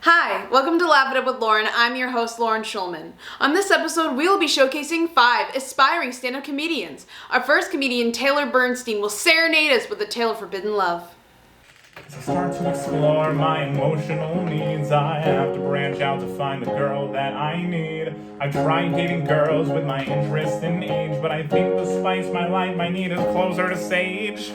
Hi, welcome to Laugh It Up with Lauren. I'm your host, Lauren Schulman. On this episode, we will be showcasing 5 aspiring stand-up comedians. Our first comedian, Taylor Bernstein, will serenade us with a tale of forbidden love. As I start to explore my emotional needs, I have to branch out to find the girl that I need. I've tried dating girls with my interest and age, but I think the spice my life might need is closer to sage.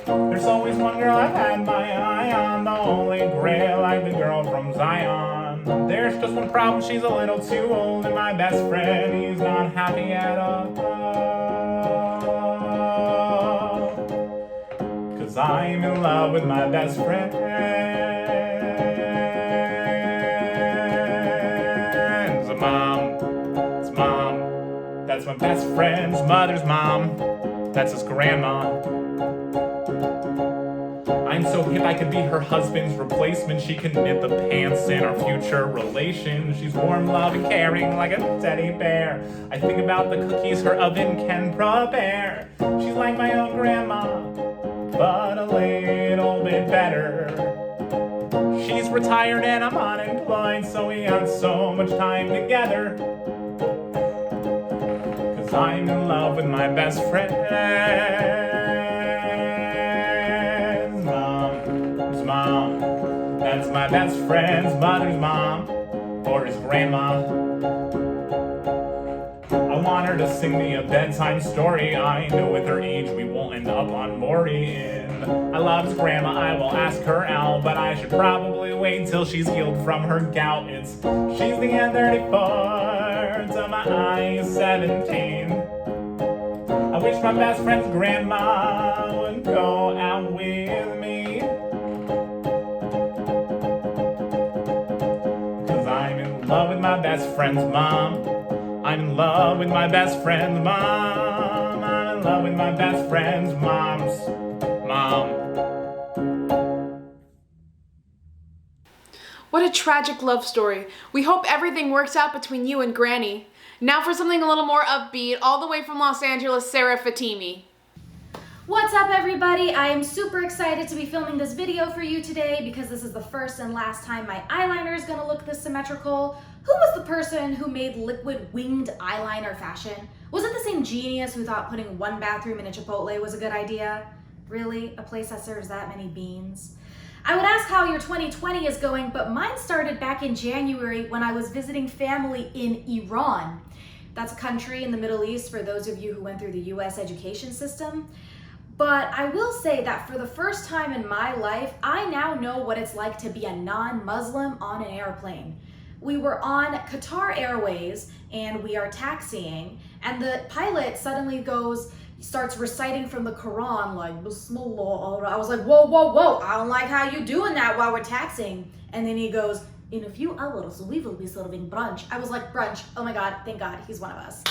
There's always one girl I've had my eye on, the holy grail, like the girl from Zion. There's just one problem, she's a little too old, and my best friend, he's not happy at all. 'Cause I'm in love with my best friend's mom. It's mom. That's my best friend's mother's mom. That's his grandma. I'm so hip I could be her husband's replacement. She can knit the pants in our future relation. She's warm, loving, caring like a teddy bear. I think about the cookies her oven can prepare. She's like my own grandma, but a little bit better. She's retired and I'm unemployed, so we have so much time together. 'Cause I'm in love with my best friend's mom. That's my best friend's mother's mom, or his grandma. I want her to sing me a bedtime story. I know with her age we won't end up on Maureen. I love his grandma, I will ask her out, but I should probably wait till she's healed from her gout. She's the N34 to my I-17. I wish my best friend's grandma would go out with me. 'Cause I'm in love with my best friend's mom. I'm in love with my best friend's mom. I'm in love with my best friend's mom's mom. What a tragic love story. We hope everything works out between you and Granny. Now for something a little more upbeat, all the way from Los Angeles, Sarah Fatemi. What's up, everybody? I am super excited to be filming this video for you today because this is the first and last time my eyeliner is gonna look this symmetrical. Who was the person who made liquid winged eyeliner fashion? Was it the same genius who thought putting one bathroom in a Chipotle was a good idea? Really? A place that serves that many beans? I would ask how your 2020 is going, but mine started back in January when I was visiting family in Iran. That's a country in the Middle East for those of you who went through the US education system. But I will say that for the first time in my life, I now know what it's like to be a non-Muslim on an airplane. We were on Qatar Airways and we are taxiing, and the pilot suddenly starts reciting from the Quran like Bismillah. I was like, whoa, whoa, whoa, I don't like how you doing that while we're taxiing. And then he goes, in a few hours we will be serving brunch. I was like, brunch, oh my God, thank God, he's one of us.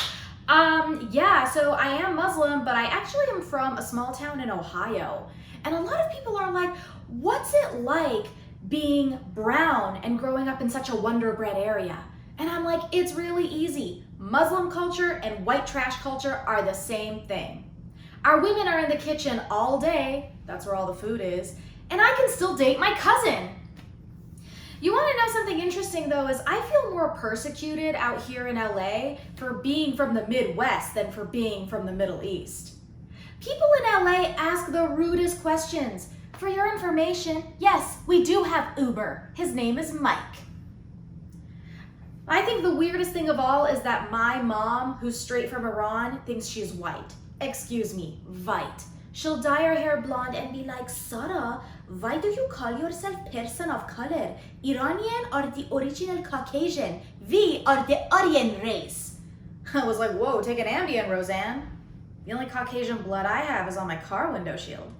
Yeah, so I am Muslim, but I actually am from a small town in Ohio. And a lot of people are like, what's it like being brown and growing up in such a Wonder Bread area? And I'm like, it's really easy. Muslim culture and white trash culture are the same thing. Our women are in the kitchen all day, that's where all the food is, and I can still date my cousin. You want to know something interesting though, is I feel more persecuted out here in LA for being from the Midwest than for being from the Middle East. People in LA ask the rudest questions. For your information, yes, we do have Uber. His name is Mike. I think the weirdest thing of all is that my mom, who's straight from Iran, thinks she's white. Excuse me, white. She'll dye her hair blonde and be like, Sarah, why do you call yourself person of color? Iranian are the original Caucasian. We are the Aryan race. I was like, whoa, take an Ambien, Roseanne. The only Caucasian blood I have is on my car window shield.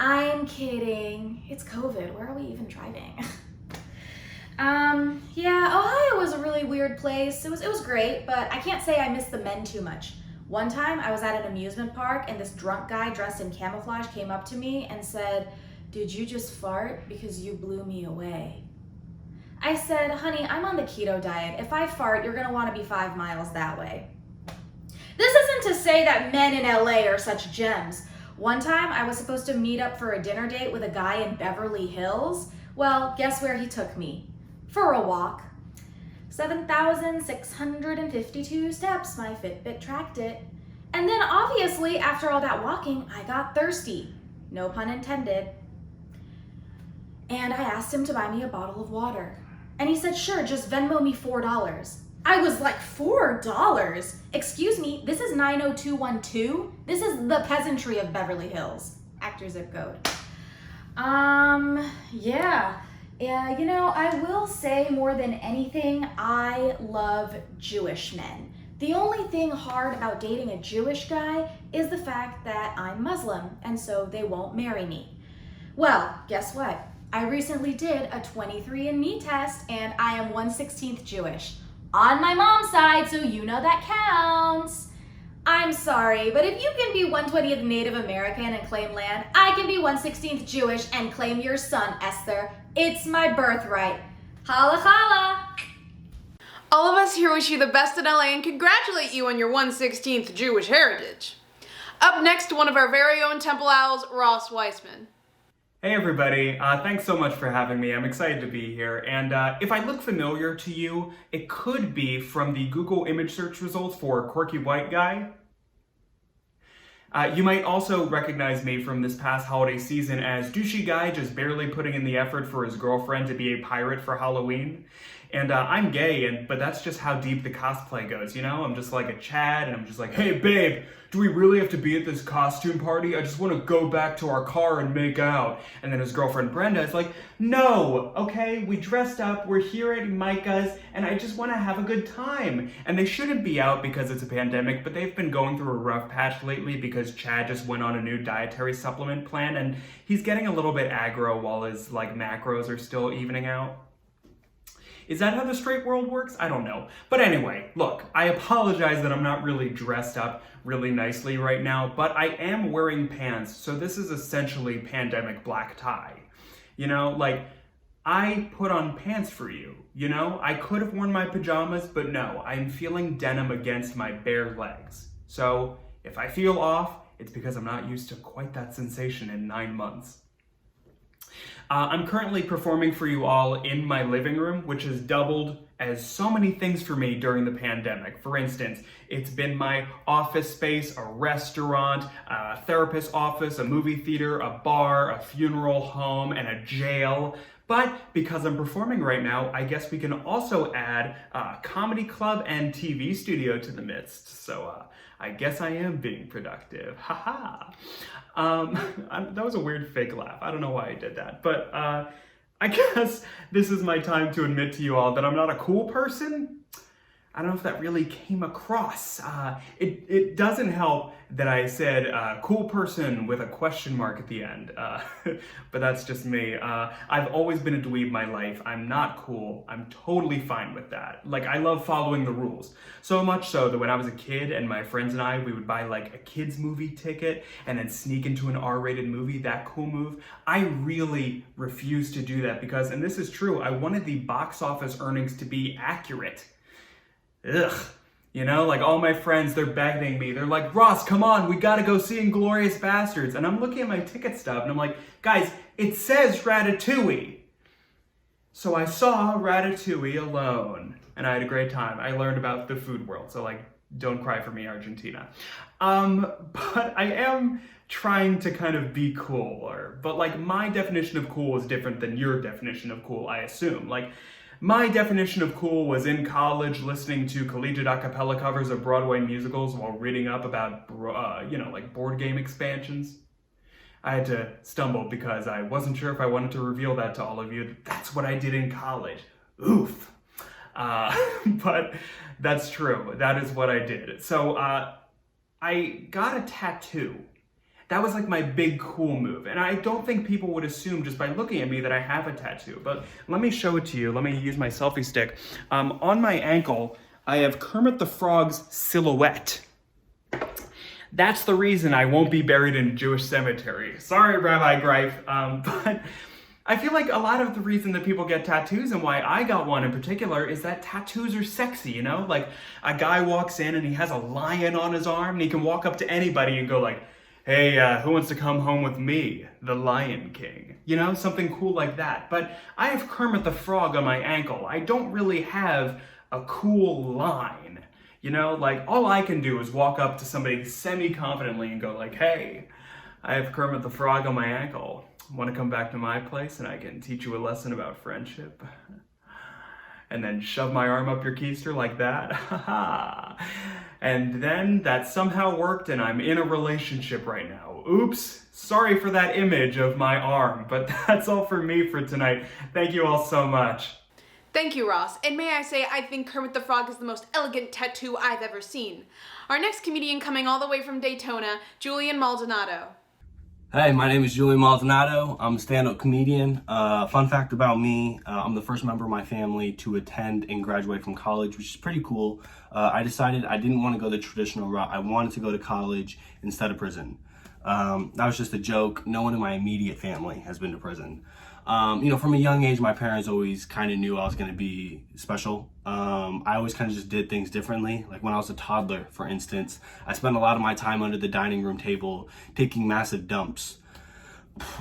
I'm kidding. It's COVID. Where are we even driving? Yeah, Ohio was a really weird place. It was great, but I can't say I miss the men too much. One time I was at an amusement park and this drunk guy dressed in camouflage came up to me and said, "Did you just fart? Because you blew me away." I said, "Honey, I'm on the keto diet. If I fart, you're gonna wanna be 5 miles that way." This isn't to say that men in LA are such gems. One time I was supposed to meet up for a dinner date with a guy in Beverly Hills. Well, guess where he took me? For a walk. 7,652 steps, my Fitbit tracked it. And then obviously, after all that walking, I got thirsty. No pun intended. And I asked him to buy me a bottle of water. And he said, "Sure, just Venmo me $4. I was like, $4? Excuse me, this is 90212? This is the peasantry of Beverly Hills. Actor zip code. Yeah, you know, I will say more than anything, I love Jewish men. The only thing hard about dating a Jewish guy is the fact that I'm Muslim, and so they won't marry me. Well, guess what? I recently did a 23andMe test, and I am 1/16 Jewish. On my mom's side, so you know that counts. I'm sorry, but if you can be 1/20th Native American and claim land, I can be 1/16 Jewish and claim your son, Esther. It's my birthright. Holla holla! All of us here wish you the best in LA and congratulate you on your 1/16th Jewish heritage. Up next, one of our very own Temple Owls, Ross Weisman. Hey everybody, thanks so much for having me. I'm excited to be here. And if I look familiar to you, it could be from the Google image search results for Quirky White Guy. You might also recognize me from this past holiday season as douchey guy just barely putting in the effort for his girlfriend to be a pirate for Halloween. And I'm gay, but that's just how deep the cosplay goes, you know? I'm just like a Chad, and I'm just like, "Hey babe, do we really have to be at this costume party? I just want to go back to our car and make out." And then his girlfriend Brenda is like, "No, okay, we dressed up, we're here at Micah's, and I just want to have a good time." And they shouldn't be out because it's a pandemic, but they've been going through a rough patch lately because Chad just went on a new dietary supplement plan, and he's getting a little bit aggro while his macros are still evening out. Is that how the straight world works? I don't know. But anyway, look, I apologize that I'm not really dressed up really nicely right now, but I am wearing pants, so this is essentially pandemic black tie. You know, I put on pants for you, you know? I could have worn my pajamas, but no, I'm feeling denim against my bare legs. So if I feel off, it's because I'm not used to quite that sensation in 9 months. I'm currently performing for you all in my living room, which has doubled as so many things for me during the pandemic. For instance, it's been my office space, a restaurant, a therapist's office, a movie theater, a bar, a funeral home, and a jail. But because I'm performing right now, I guess we can also add a comedy club and TV studio to the midst. So I guess I am being productive. Haha. That was a weird fake laugh. I don't know why I did that. But I guess this is my time to admit to you all that I'm not a cool person. I don't know if that really came across. It doesn't help that I said cool person with a question mark at the end, but that's just me. I've always been a dweeb my life. I'm not cool. I'm totally fine with that. I love following the rules. So much so that when I was a kid and my friends and we would buy a kid's movie ticket and then sneak into an R-rated movie, that cool move. I really refused to do that because, and this is true, I wanted the box office earnings to be accurate. Ugh. You know, all my friends, they're begging me. They're like, "Ross, come on, we gotta go see Inglourious Bastards." And I'm looking at my ticket stub and I'm like, "Guys, it says Ratatouille." So I saw Ratatouille alone and I had a great time. I learned about the food world. So don't cry for me, Argentina. But I am trying to kind of be cooler. But my definition of cool is different than your definition of cool, I assume. My definition of cool was in college listening to collegiate a cappella covers of Broadway musicals while reading up about, board game expansions. I had to stumble because I wasn't sure if I wanted to reveal that to all of you. That's what I did in college. Oof. But that's true. That is what I did. So I got a tattoo. That was like my big cool move. And I don't think people would assume just by looking at me that I have a tattoo. But let me show it to you. Let me use my selfie stick. On my ankle, I have Kermit the Frog's silhouette. That's the reason I won't be buried in a Jewish cemetery. Sorry, Rabbi Greif, but I feel like a lot of the reason that people get tattoos and why I got one in particular is that tattoos are sexy, you know? Like a guy walks in and he has a lion on his arm and he can walk up to anybody and go like, hey, who wants to come home with me, the Lion King? You know, something cool like that. But I have Kermit the Frog on my ankle. I don't really have a cool line. You know, like all I can do is walk up to somebody semi-confidently and go like, hey, I have Kermit the Frog on my ankle. Want to come back to my place and I can teach you a lesson about friendship? And then shove my arm up your keister like that? And then that somehow worked and I'm in a relationship right now. Oops, sorry for that image of my arm, but that's all for me for tonight. Thank you all so much. Thank you, Ross. And may I say, I think Kermit the Frog is the most elegant tattoo I've ever seen. Our next comedian coming all the way from Daytona, Julian Maldonado. Hey, my name is Julian Maldonado. I'm a stand-up comedian. Fun fact about me, I'm the first member of my family to attend and graduate from college, which is pretty cool. I decided I didn't want to go the traditional route. I wanted to go to college instead of prison. That was just a joke. No one in my immediate family has been to prison. You know, from a young age, my parents always kind of knew I was going to be special. I always kind of just did things differently. Like when I was a toddler, for instance, I spent a lot of my time under the dining room table taking massive dumps.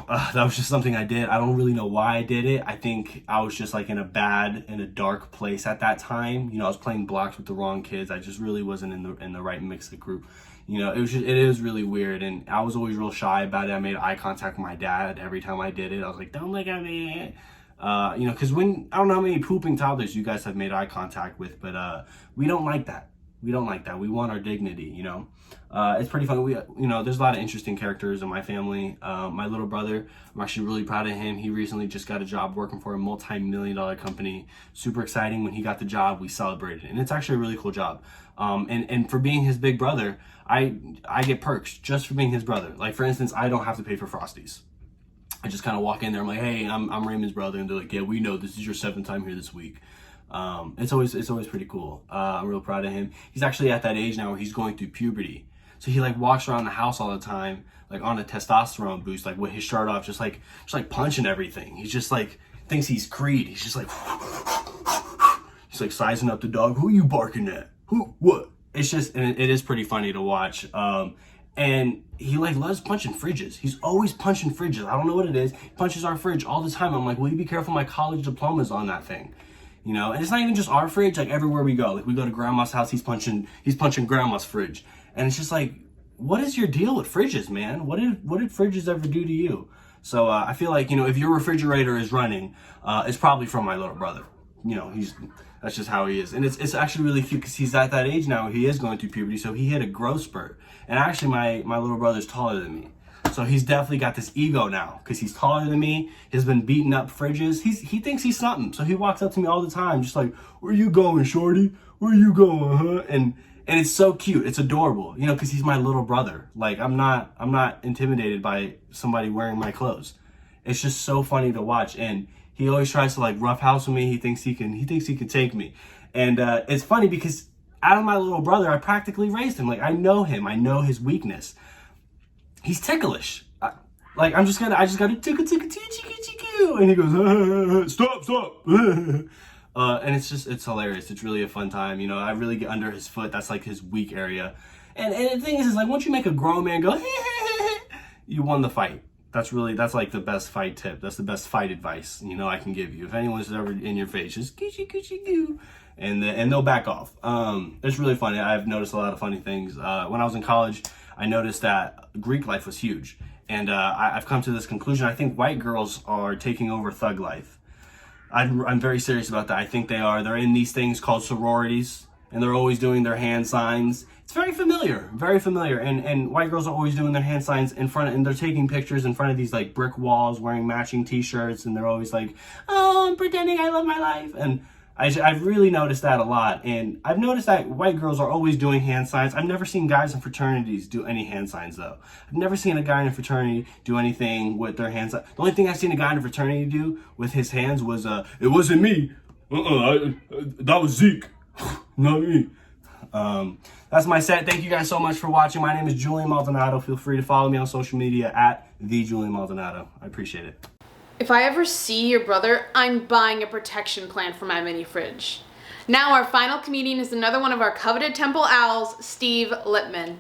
That was just something I did. I don't really know why I did it. I think I was just like in a dark place at that time. You know, I was playing blocks with the wrong kids. I just really wasn't in the right mix of the group. You know, it is really weird, and I was always real shy about it. I made eye contact with my dad every time I did it. I was like, don't look at me. You know, because I don't know how many pooping toddlers you guys have made eye contact with, but we don't like that. We don't like that. We want our dignity, you know. It's pretty fun. There's a lot of interesting characters in my family. My little brother, I'm actually really proud of him. He recently just got a job working for a multi-million-dollar company. Super exciting. When he got the job, we celebrated, and it's actually a really cool job. And for being his big brother, I get perks just for being his brother. Like, for instance, I don't have to pay for Frosties. I just kind of walk in there. I'm like, hey, I'm Raymond's brother, and they're like, yeah, we know this is your 7th time here this week. It's always pretty cool. I'm real proud of him. He's actually at that age now where he's going through puberty. So he like walks around the house all the time, like on a testosterone boost. Like what he started off just like punching everything. He's just like thinks he's Creed. He's just like he's like sizing up the dog. Who are you barking at? Who? What? It's just, and it is pretty funny to watch. And he like loves punching fridges. He's always punching fridges. I don't know what it is. He punches our fridge all the time. I'm like, will you be careful? My college diploma's on that thing. You know, and it's not even just our fridge. Like everywhere we go, like we go to grandma's house, he's punching grandma's fridge, and it's just like, what is your deal with fridges, man? What did fridges ever do to you? So I feel like, you know, if your refrigerator is running, it's probably from my little brother. You know, that's just how he is, and it's actually really cute because he's at that age now. He is going through puberty, so he hit a growth spurt, and actually my little brother's taller than me. So he's definitely got this ego now because he's taller than me. He's been beating up fridges. He thinks he's something. So he walks up to me all the time, just like, where you going, shorty? Where you going, huh? And it's so cute. It's adorable, you know, because he's my little brother. Like I'm not intimidated by somebody wearing my clothes. It's just so funny to watch. And he always tries to like roughhouse with me. He thinks he can take me. And it's funny because out of my little brother, I practically raised him. Like I know him. I know his weakness. He's ticklish. Like I just gotta tickle, and he goes, stop. And it's hilarious. It's really a fun time. You know, I really get under his foot. That's like his weak area. And the thing is like once you make a grown man go, you won the fight. That's like the best fight tip. That's the best fight advice, you know, I can give you. If anyone's ever in your face, just goo, and they'll back off. It's really funny. I've noticed a lot of funny things. When I was in college, I noticed that Greek life was huge. And I've come to this conclusion. I think white girls are taking over thug life. I'm very serious about that. I think they are. They're in these things called sororities, and they're always doing their hand signs. It's very familiar. And white girls are always doing their hand signs in front, and they're taking pictures in front of these like brick walls, wearing matching t-shirts, and they're always like, oh, I'm pretending I love my life. And I've really noticed that a lot, and I've noticed that white girls are always doing hand signs. I've never seen guys in fraternities do any hand signs, though. I've never seen a guy in a fraternity do anything with their hands. The only thing I've seen a guy in a fraternity do with his hands was, it wasn't me. That was Zeke, not me. That's my set. Thank you guys so much for watching. My name is Julian Maldonado. Feel free to follow me on social media at @TheJulianMaldonado. I appreciate it. If I ever see your brother, I'm buying a protection plan for my mini fridge. Now our final comedian is another one of our coveted Temple Owls, Steve Lipman.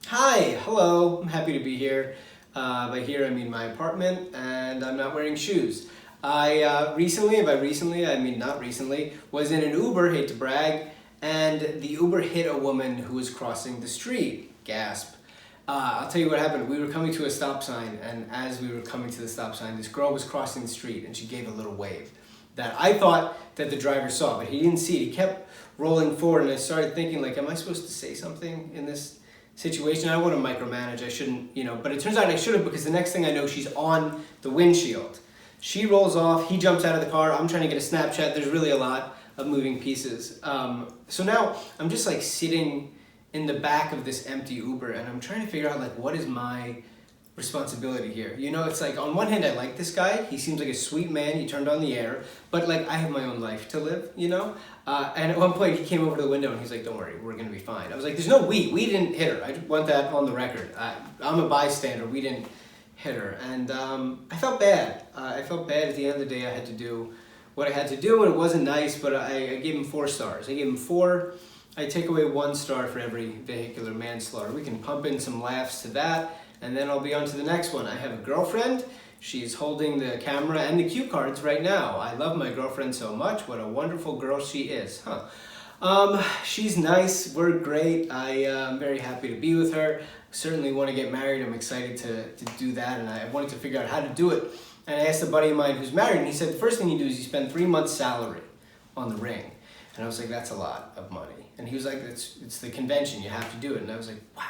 Hi, hello, I'm happy to be here. By here I mean my apartment, and I'm not wearing shoes. I recently, not recently, was in an Uber, hate to brag, and the Uber hit a woman who was crossing the street. Gasp. I'll tell you what happened. We were coming to a stop sign, and as we were coming to the stop sign, this girl was crossing the street, and she gave a little wave that I thought that the driver saw, but he didn't see it. He kept rolling forward, and I started thinking, like, am I supposed to say something in this situation? I don't want to micromanage. I shouldn't, but it turns out I should have, because the next thing I know, she's on the windshield. She rolls off. He jumps out of the car. I'm trying to get a Snapchat. There's really a lot of moving pieces. So now I'm just like sitting in the back of this empty Uber, and I'm trying to figure out, like, what is my responsibility here? It's like, on one hand, I like this guy. He seems like a sweet man. He turned on the air, but like, I have my own life to live, and at one point he came over to the window and he's like, don't worry, we're gonna be fine. I was like, there's no we didn't hit her. I just want that on the record. I'm a bystander. We didn't hit her. And I felt bad. I felt bad. At the end of the day, I had to do what I had to do, and it wasn't nice, but I gave him 4 stars. I gave him 4. I take away 1 star for every vehicular manslaughter. We can pump in some laughs to that, and then I'll be on to the next one. I have a girlfriend. She's holding the camera and the cue cards right now. I love my girlfriend so much. What a wonderful girl she is, she's nice. We're great. I'm very happy to be with her. Certainly want to get married. I'm excited to do that, and I wanted to figure out how to do it. And I asked a buddy of mine who's married, and he said the first thing you do is you spend 3 months' salary on the ring. And I was like, that's a lot of money. And he was like, it's the convention, you have to do it. And I was like, wow.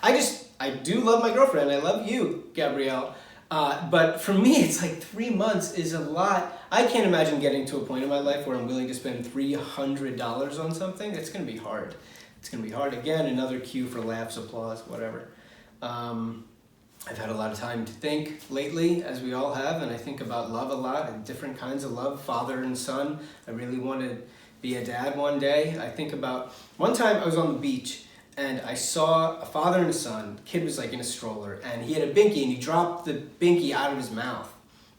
I do love my girlfriend. I love you, Gabrielle. But for me, it's like 3 months is a lot. I can't imagine getting to a point in my life where I'm willing to spend $300 on something. It's going to be hard. It's going to be hard. Again, another cue for laughs, applause, whatever. I've had a lot of time to think lately, as we all have, and I think about love a lot, and different kinds of love, father and son. I really want to be a dad one day. I think about, one time I was on the beach, and I saw a father and a son. The kid was like in a stroller, and he had a binky, and he dropped the binky out of his mouth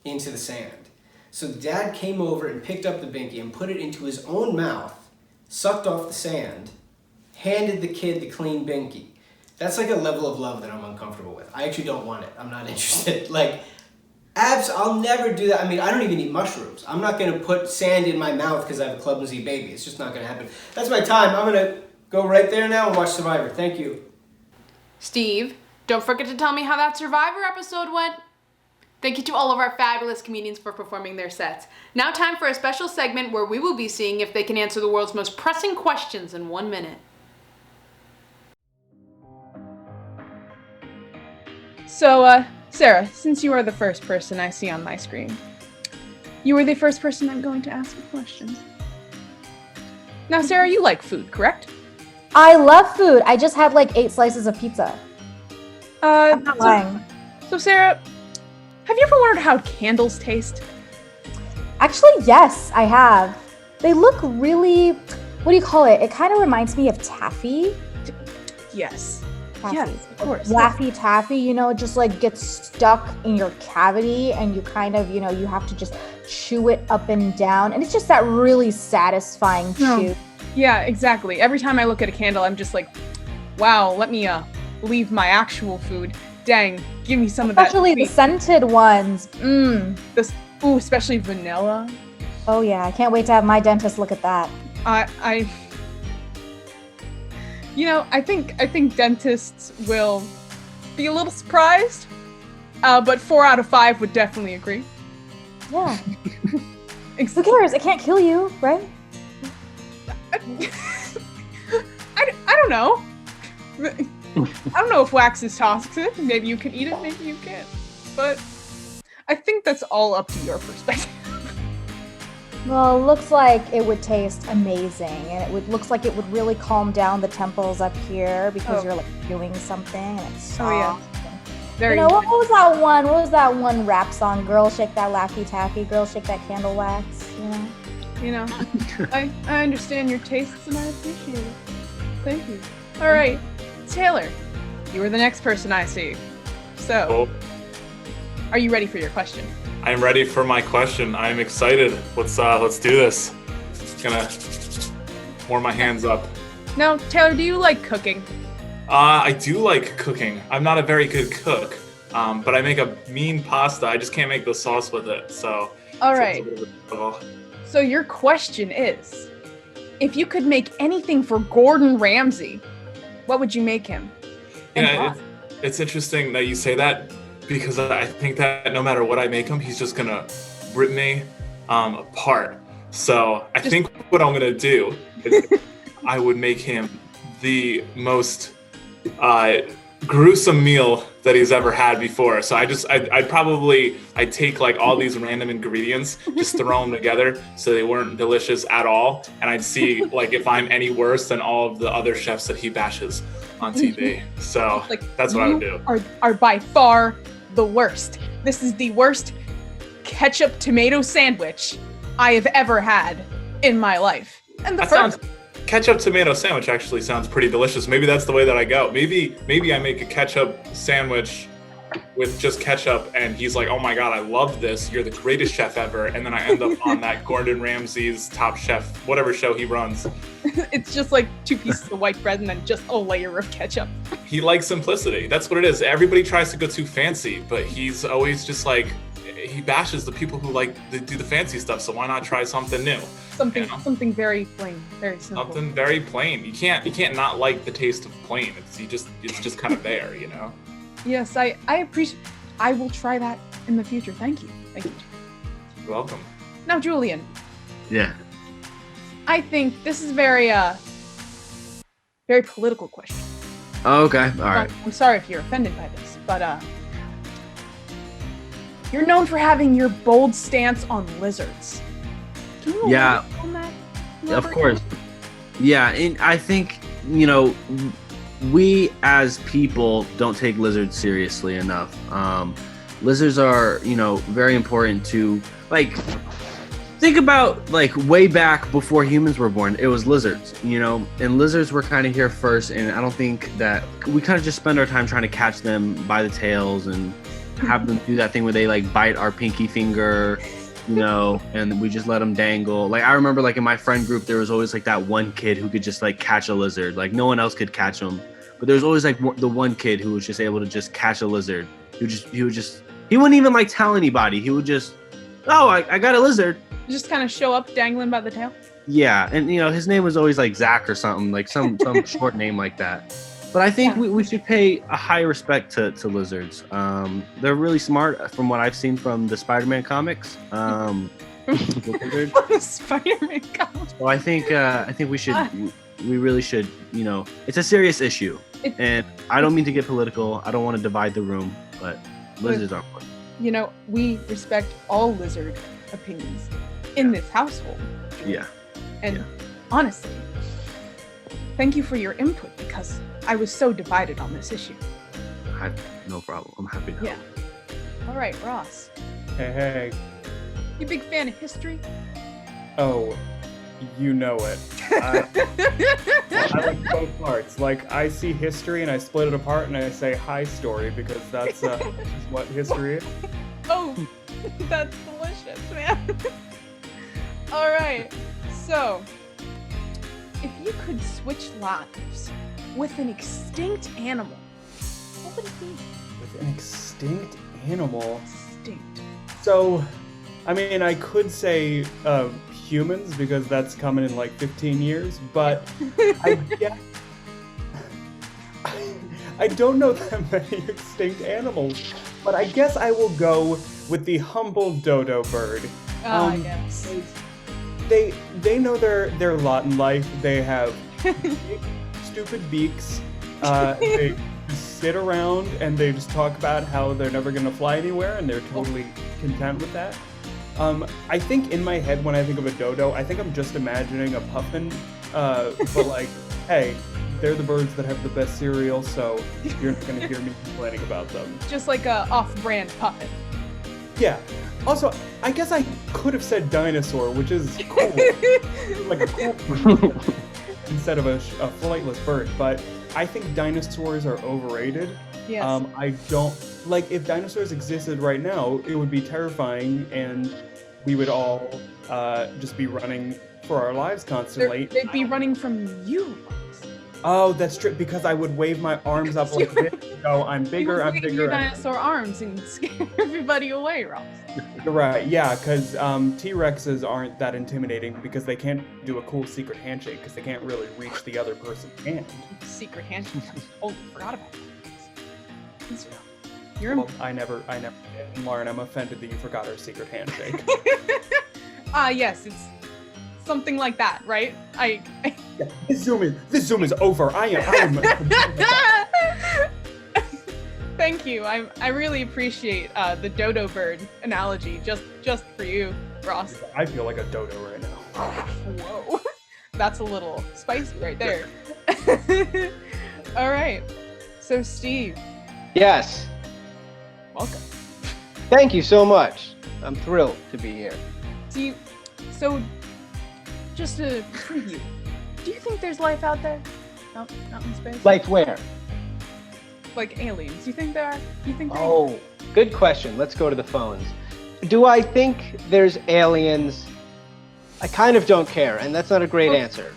into the sand. So the dad came over and picked up the binky and put it into his own mouth, sucked off the sand, handed the kid the clean binky. That's like a level of love that I'm uncomfortable with. I actually don't want it. I'm not interested. I'll never do that. I mean, I don't even eat mushrooms. I'm not going to put sand in my mouth because I have a clumsy baby. It's just not going to happen. That's my time. I'm going to go right there now and watch Survivor. Thank you. Steve, don't forget to tell me how that Survivor episode went. Thank you to all of our fabulous comedians for performing their sets. Now time for a special segment where we will be seeing if they can answer the world's most pressing questions in 1 minute. So, Sarah, since you are the first person I see on my screen, you are the first person I'm going to ask a question. Now, Sarah, you like food, correct? I love food. I just had like 8 slices of pizza. I'm not lying. So, Sarah, have you ever wondered how candles taste? Actually, yes, I have. They look really, what do you call it? It kind of reminds me of taffy. Yes. Taffy. Yes, of course. Laffy Taffy, just like gets stuck in your cavity, and you kind of, you have to just chew it up and down. And it's just that really satisfying chew. Yeah, exactly. Every time I look at a candle, I'm just like, wow, let me leave my actual food. Dang, give me some of that. Especially the scented ones. Especially vanilla. Oh yeah, I can't wait to have my dentist look at that. I think dentists will be a little surprised, but 4 out of 5 would definitely agree. Yeah. Who cares? It can't kill you, right? I don't know. I don't know if wax is toxic. Maybe you can eat it, maybe you can't. But I think that's all up to your perspective. Well, it looks like it would taste amazing, and looks like it would really calm down the temples up here because you're like doing something, and it's soft. Oh, yeah. Very You know, what was that one? What was that one rap song? Girl, shake that Laffy Taffy. Girl, shake that candle wax. You know, I understand your tastes and I appreciate it. Thank you. All right, Taylor, you are the next person I see. So, are you ready for your question? I'm ready for my question. I'm excited. Let's do this. Gonna warm my hands up. Now, Taylor, do you like cooking? I do like cooking. I'm not a very good cook, but I make a mean pasta. I just can't make the sauce with it. So. All right. It's a bit of a struggle. So your question is, if you could make anything for Gordon Ramsay, what would you make him? Yeah, it's interesting that you say that because I think that no matter what I make him, he's just gonna rip me apart. So I think what I'm gonna do is I would make him the most gruesome meal that he's ever had before. So I'd take like all these random ingredients, just throw them together so they weren't delicious at all, and I'd see like if I'm any worse than all of the other chefs that he bashes on TV. So that's what I would do. Are by far the worst. This is the worst ketchup tomato sandwich I have ever had in my life. And the first ketchup tomato sandwich actually sounds pretty delicious. Maybe that's the way that I go. Maybe I make a ketchup sandwich with just ketchup and he's like, oh my God, I love this. You're the greatest chef ever. And then I end up on that Gordon Ramsay's Top Chef, whatever show he runs. It's just like 2 pieces of white bread and then just a layer of ketchup. He likes simplicity. That's what it is. Everybody tries to go too fancy, but he's always just like, he bashes the people who like to do the fancy stuff. So why not try something new? Something very plain, very simple. Something very plain. You can't not like the taste of plain. It's just kind of there, you know? Yes, I appreciate. I will try that in the future. Thank you. You're welcome. Now, Julian. Yeah. I think this is very political question. Okay. All right. I'm sorry if you're offended by this, but you're known for having your bold stance on lizards. Can you elaborate on that? Of course. Yeah, and I think, we as people don't take lizards seriously enough. Lizards are, very important to, think about, way back before humans were born, it was lizards, and lizards were kind of here first, and I don't think that, we kind of just spend our time trying to catch them by the tails and have them do that thing where they, bite our pinky finger, and we just let them dangle. I remember, in my friend group, there was always, that one kid who could just, catch a lizard. No one else could catch them. But there was always, the one kid who was just able to just catch a lizard. He wouldn't even, tell anybody. He would just, I got a lizard. Just kind of show up dangling by the tail? Yeah, and, his name was always, Zach or something, some short name like that. But I think we should pay a high respect to lizards. They're really smart from what I've seen from the Spider-Man comics. Spider-Man comics. Well, I think we really should, it's a serious issue. And I don't mean to get political. I don't want to divide the room, but lizards are important. We respect all lizard opinions in this household. Yeah. And honestly, thank you for your input because I was so divided on this issue. No problem. I'm happy to help. Yeah. All right, Ross. Hey. You big fan of history? Oh, you know it. I like both parts. I see history and I split it apart and I say hi story because that's what history is. Oh, that's delicious, man. All right, so if you could switch lives with an extinct animal, what would it be? With an extinct animal? Extinct. So, I could say humans because that's coming in 15 years, but I don't know that many extinct animals, but I guess I will go with the humble dodo bird. Yes. They know their lot in life. They have big, stupid beaks. They just sit around and they just talk about how they're never going to fly anywhere and they're totally content with that. I think in my head when I think of a dodo, I think I'm just imagining a puffin, but like, hey, they're the birds that have the best cereal, so you're not gonna hear me complaining about them. Just like a off-brand puffin. Yeah. Also, I guess I could have said dinosaur, which is cool. Like a cool instead of a flightless bird, but I think dinosaurs are overrated. Yes. I don't like if dinosaurs existed right now, it would be terrifying, and we would all just be running for our lives constantly. They'd be running from you. Oh, that's true, because I would wave my arms up like this. Go, I'm bigger, I'm bigger. Your dinosaur arms and scare everybody away, Ross. You're right, yeah, because T-Rexes aren't that intimidating because they can't do a cool secret handshake because they can't really reach the other person's hand. Secret handshake. Oh, forgot about that. You're Well, I never. Lauren, I'm offended that you forgot our secret handshake. Yes, it's something like that, right? Yeah, this Zoom is over. I am. Thank you. I really appreciate the dodo bird analogy. Just for you, Ross. I feel like a dodo right now. Whoa, that's a little spicy right there. All right. So Steve, Yes. welcome. Thank you so much. I'm thrilled to be here. So just a preview. Do you think there's life out there? Out in space? Life where? Like aliens. You think there are? You think there Oh, good question. Let's go to the phones. Do I think there's aliens? I kind of don't care, and that's not a great answer.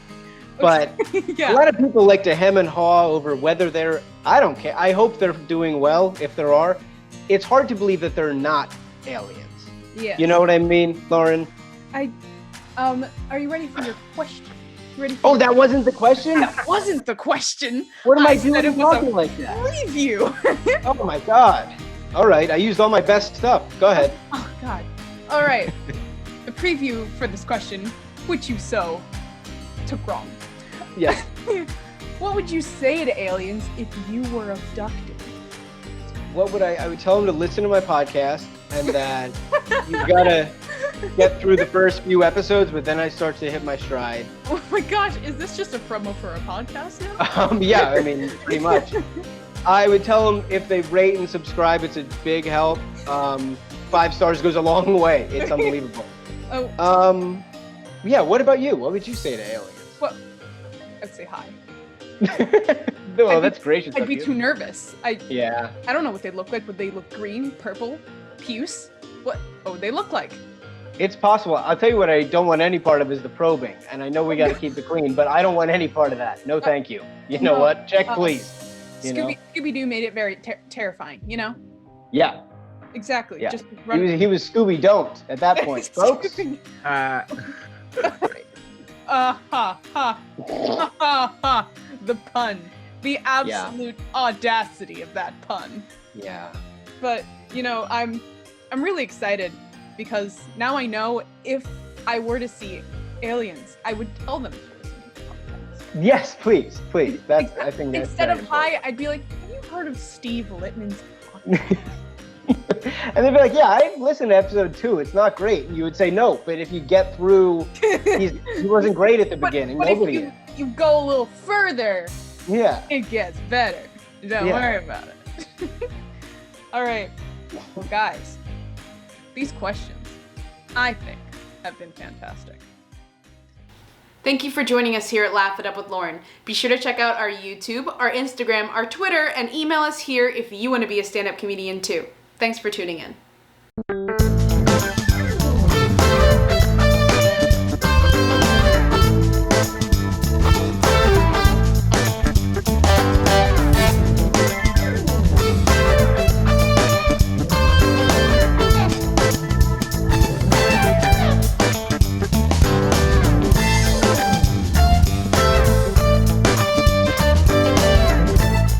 But yeah. a lot of people like to hem and haw over whether they're. I don't care. I hope they're doing well, if there are. It's hard to believe that they're not aliens. Yeah. You know what I mean, Lauren? Are you ready for your question? Ready for Oh, your- that wasn't the question? That wasn't the question. What am I said doing it was talking a like that? preview. Oh my god. All right, I used all my best stuff. Go ahead. Oh God. All right. The preview for this question, which you so took wrong. Yes. What would you say to aliens if you were abducted? What would I would tell them to listen to my podcast and that you gotta get through the first few episodes, but then I start to hit my stride. Oh my gosh, is this just a promo for a podcast now? Yeah, I mean, pretty much. I would tell them if they rate and subscribe, it's a big help. 5 stars goes a long way. It's unbelievable. Oh. Yeah, what about you? What would you say to aliens? Well, I'd say hi. No, that's gracious I'd of be you. too nervous. Yeah. I don't know what they look like. Would they look green, purple, puce? What? Oh, would they look like? It's possible. I'll tell you what I don't want any part of is the probing. And I know we got to keep it clean, but I don't want any part of that. No, thank you. You know No. what? Check, please. You know? Scooby-Doo made it very terrifying, you know? Yeah. Exactly. Yeah. Just run. He was Scooby Don't at that point, folks. Ha ha ha ha. The pun. The absolute audacity of that pun. Yeah. But, you know, I'm really excited because now I know if I were to see aliens, I would tell them to listen to the podcast. Yes, please. I think that's Instead of very hi, I'd be like, have you heard of Steve Lipman's podcast? important. And they'd be like, yeah, I listened to episode 2. It's not great. And you would say no, but if you get through, he wasn't great at the beginning. But Nobody if is. you go a little further, Yeah. it gets better. Don't worry about it. All right. Well, guys, these questions, I think, have been fantastic. Thank you for joining us here at Laugh It Up with Lauren. Be sure to check out our YouTube, our Instagram, our Twitter, and email us here if you want to be a stand-up comedian too. Thanks for tuning in.